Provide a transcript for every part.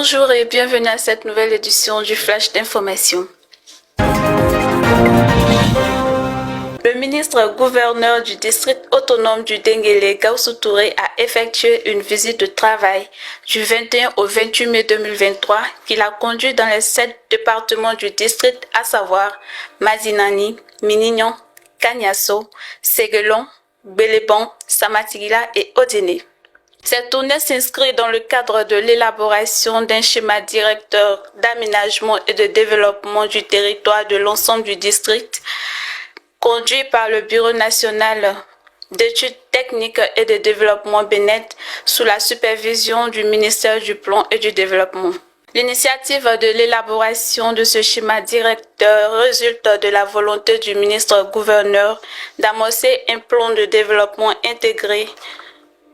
Bonjour et bienvenue à cette nouvelle édition du Flash d'information. Le ministre gouverneur du district autonome du Denguélé, Gaussou Touré, a effectué une visite de travail du 21 au 28 mai 2023 qui l'a conduit dans les 7 départements du district, à savoir Mazinani, Minignan, Kagnasso, Séguelon, Bélébon, Samatigila et Odéné. Cette tournée s'inscrit dans le cadre de l'élaboration d'un schéma directeur d'aménagement et de développement du territoire de l'ensemble du district, conduit par le Bureau national d'études techniques et de développement BNED sous la supervision du ministère du Plan et du Développement. L'initiative de l'élaboration de ce schéma directeur résulte de la volonté du ministre-gouverneur d'amorcer un plan de développement intégré,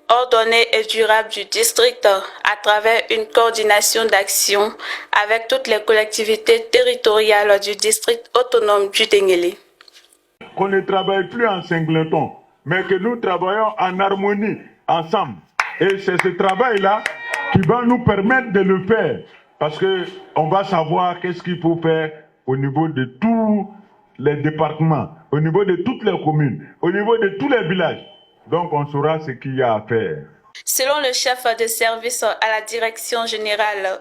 ordonné et durable du district à travers une coordination d'action avec toutes les collectivités territoriales du district autonome du Denguélé. Qu'on ne travaille plus en singleton, mais que nous travaillons en harmonie, ensemble. Et c'est ce travail-là qui va nous permettre de le faire. Parce qu'on va savoir qu'est-ce qu'il faut faire au niveau de tous les départements, au niveau de toutes les communes, au niveau de tous les villages. Donc on saura ce qu'il y a à faire. Selon le chef de service à la direction générale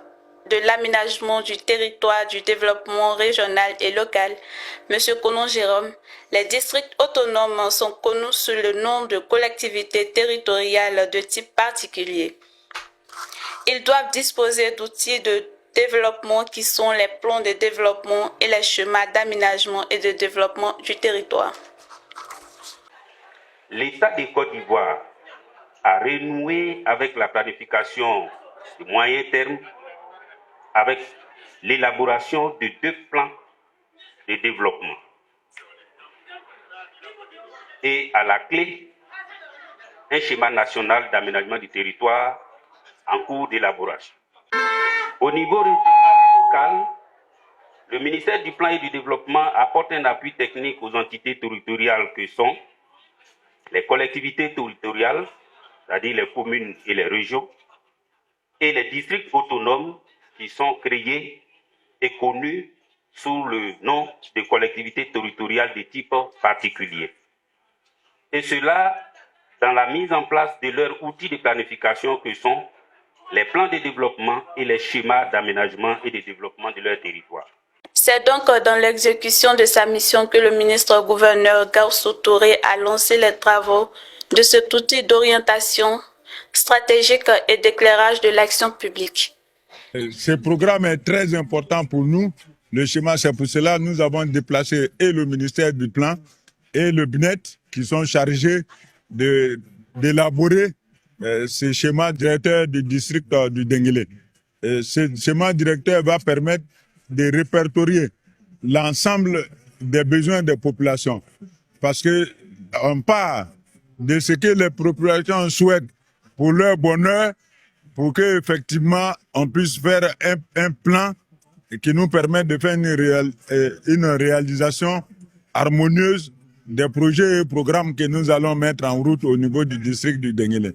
de l'aménagement du territoire, du développement régional et local, M. Konon Jérôme, les districts autonomes sont connus sous le nom de collectivités territoriales de type particulier. Ils doivent disposer d'outils de développement qui sont les plans de développement et les schémas d'aménagement et de développement du territoire. L'État de Côte d'Ivoire a renoué avec la planification de moyen terme avec l'élaboration de 2 plans de développement. Et à la clé, un schéma national d'aménagement du territoire en cours d'élaboration. Au niveau régional et local, le ministère du Plan et du Développement apporte un appui technique aux entités territoriales que sont les collectivités territoriales, c'est-à-dire les communes et les régions, et les districts autonomes qui sont créés et connus sous le nom de collectivités territoriales de type particulier. Et cela dans la mise en place de leurs outils de planification que sont les plans de développement et les schémas d'aménagement et de développement de leur territoire. C'est donc dans l'exécution de sa mission que le ministre-gouverneur Gaussou Touré a lancé les travaux de cet outil d'orientation stratégique et d'éclairage de l'action publique. Ce programme est très important pour nous. Le schéma, c'est pour cela que nous avons déplacé et le ministère du Plan et le BNED qui sont chargés d'élaborer ce schéma directeur du district du Denguélé. Ce schéma directeur va permettre de répertorier l'ensemble des besoins des populations. Parce qu'on part de ce que les populations souhaitent pour leur bonheur, pour qu'effectivement on puisse faire un plan qui nous permette de faire une réalisation harmonieuse des projets et programmes que nous allons mettre en route au niveau du district du Denguélé.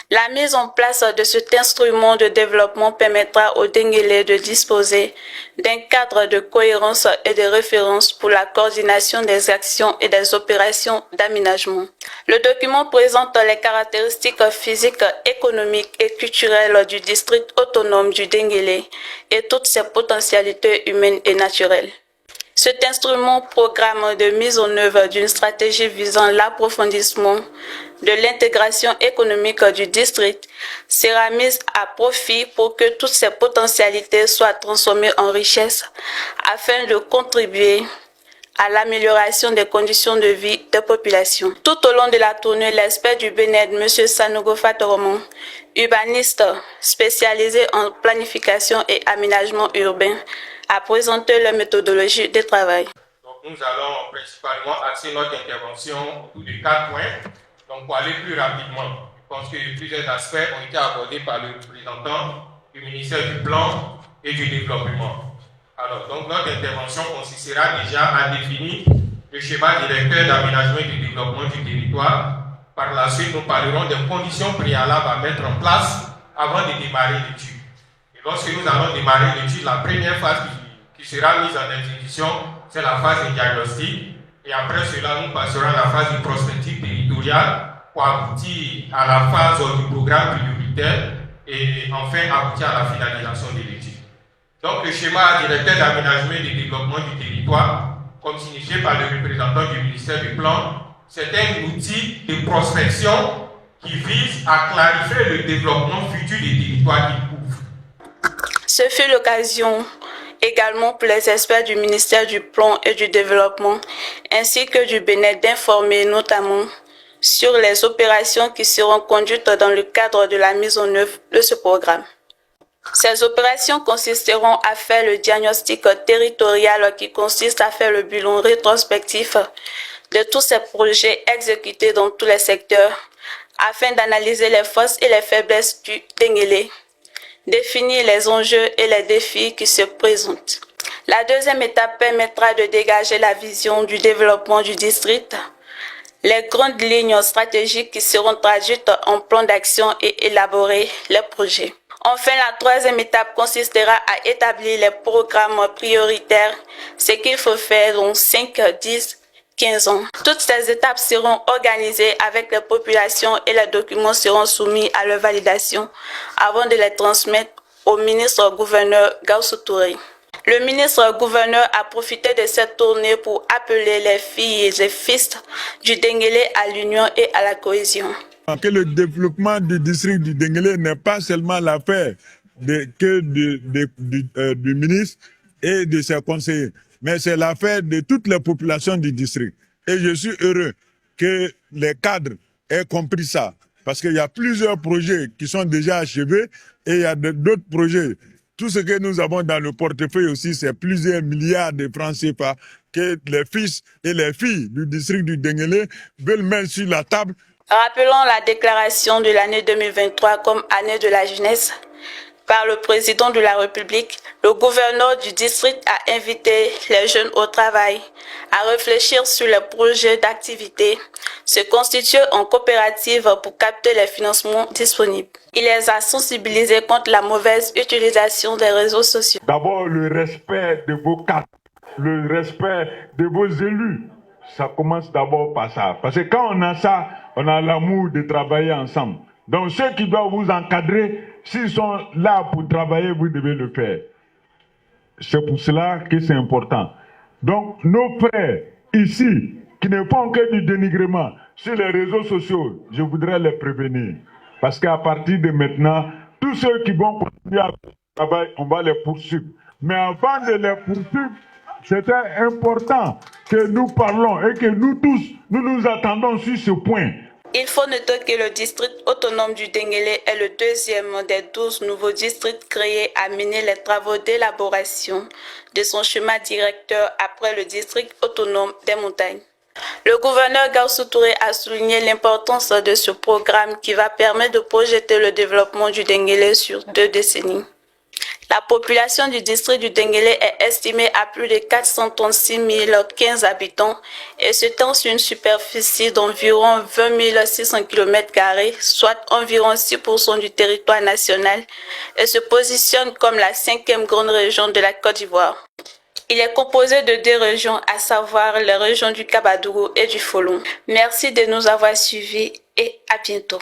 La mise en place de cet instrument de développement permettra au Denguélé de disposer d'un cadre de cohérence et de référence pour la coordination des actions et des opérations d'aménagement. Le document présente les caractéristiques physiques, économiques et culturelles du district autonome du Denguélé et toutes ses potentialités humaines et naturelles. Cet instrument programme de mise en œuvre d'une stratégie visant l'approfondissement de l'intégration économique du district sera mise à profit pour que toutes ces potentialités soient transformées en richesse afin de contribuer à l'amélioration des conditions de vie des populations. Tout au long de la tournée, l'expert du BNED, M. Sanogo Fatoromon, urbaniste spécialisé en planification et aménagement urbain, a présenté la méthodologie de travail. Donc nous allons principalement axer notre intervention autour de 4 points. Donc pour aller plus rapidement, je pense que plusieurs aspects ont été abordés par le représentant du ministère du Plan et du Développement. Alors donc notre intervention consistera déjà à définir le schéma directeur d'aménagement et de développement du territoire. Par la suite, nous parlerons des conditions préalables à mettre en place avant de démarrer l'étude. Et lorsque nous allons démarrer l'étude, la première phase qui sera mise en exécution, c'est la phase de diagnostic. Et après cela, nous passerons à la phase de prospective territoriale pour aboutir à la phase du programme prioritaire et enfin aboutir à la finalisation de l'étude. Donc le schéma directeur d'aménagement et de développement du territoire, comme signifié par le représentant du ministère du Plan, c'est un outil de prospection qui vise à clarifier le développement futur des territoires qu'il couvre. Ce fut l'occasion également pour les experts du ministère du Plan et du Développement ainsi que du BNED d'informer notamment sur les opérations qui seront conduites dans le cadre de la mise en œuvre de ce programme. Ces opérations consisteront à faire le diagnostic territorial qui consiste à faire le bilan rétrospectif de tous ces projets exécutés dans tous les secteurs afin d'analyser les forces et les faiblesses du Denguélé, définir les enjeux et les défis qui se présentent. La deuxième étape permettra de dégager la vision du développement du district, les grandes lignes stratégiques qui seront traduites en plan d'action et élaborer les projets. Enfin, la troisième étape consistera à établir les programmes prioritaires, ce qu'il faut faire dans 5, 10, 15 ans. Toutes ces étapes seront organisées avec les populations et les documents seront soumis à leur validation avant de les transmettre au ministre-gouverneur Gaussou Touré. Le ministre-gouverneur a profité de cette tournée pour appeler les filles et fils du Denguélé à l'union et à la cohésion. Que le développement du district du Denguélé n'est pas seulement l'affaire du ministre et de ses conseillers, mais c'est l'affaire de toutes les populations du district. Et je suis heureux que les cadres aient compris ça, parce qu'il y a plusieurs projets qui sont déjà achevés et il y a d'autres projets. Tout ce que nous avons dans le portefeuille aussi, c'est plusieurs milliards de francs CFA que les fils et les filles du district du Denguélé veulent mettre sur la table. Rappelons la déclaration de l'année 2023 comme année de la jeunesse par le président de la République. Le gouverneur du district a invité les jeunes au travail à réfléchir sur les projets d'activité, se constituer en coopérative pour capter les financements disponibles. Il les a sensibilisés contre la mauvaise utilisation des réseaux sociaux. D'abord, le respect de vos cadres, le respect de vos élus. Ça commence d'abord par ça. Parce que quand on a ça, on a l'amour de travailler ensemble. Donc ceux qui doivent vous encadrer, s'ils sont là pour travailler, vous devez le faire. C'est pour cela que c'est important. Donc nos frères ici, qui ne font que du dénigrement sur les réseaux sociaux, je voudrais les prévenir. Parce qu'à partir de maintenant, tous ceux qui vont continuer à travailler, on va les poursuivre. Mais avant de les poursuivre, c'était important que nous parlons et que nous tous, nous attendons sur ce point. Il faut noter que le district autonome du Denguélé est le deuxième des 12 nouveaux districts créés à mener les travaux d'élaboration de son schéma directeur après le district autonome des montagnes. Le gouverneur Gaussou Touré a souligné l'importance de ce programme qui va permettre de projeter le développement du Denguélé sur 2 décennies. La population du district du Denguélé est estimée à plus de 436 015 habitants et s'étend sur une superficie d'environ 20 600 km², soit environ 6% du territoire national, et se positionne comme la 5e grande région de la Côte d'Ivoire. Il est composé de 2 régions, à savoir les régions du Kabadougou et du Folon. Merci de nous avoir suivis et à bientôt.